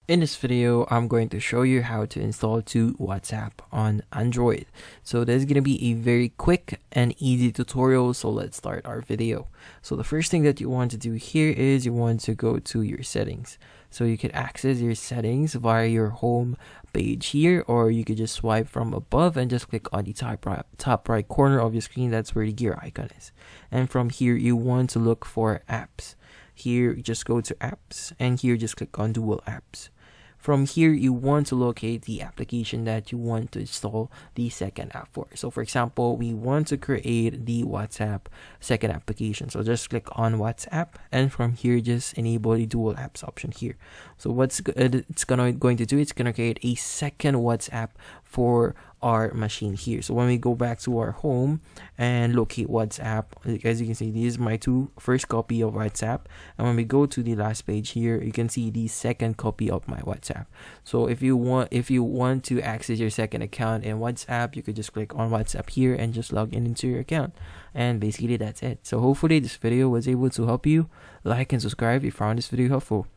In this video, I'm going to show you how to install WhatsApp on Android. So this is going to be a very quick and easy tutorial. So let's start our video. So the first thing that you want to do here is you want to go to your settings. So you can access your settings via your home page here, or you could just swipe from above and just click on the top right corner of your screen. That's where the gear icon is. And from here, you want to look for apps. Here, just go to apps, and here just click on dual apps. From here, you want to locate the application that you want to install the second app for. So for example, we want to create the WhatsApp second application. So just click on WhatsApp, and from here, just enable the dual apps option here. So what's it's going to do, it's going to create a second WhatsApp for our machine here. So when we go back to our home and locate WhatsApp, as you can see, this is my first copy of WhatsApp, and when we go to the last page here, you can see the second copy of my WhatsApp. So if you want to access your second account in WhatsApp, you could just click on WhatsApp here and just log into your account, and basically that's it. So hopefully this video was able to help you. Like and subscribe if you found this video helpful.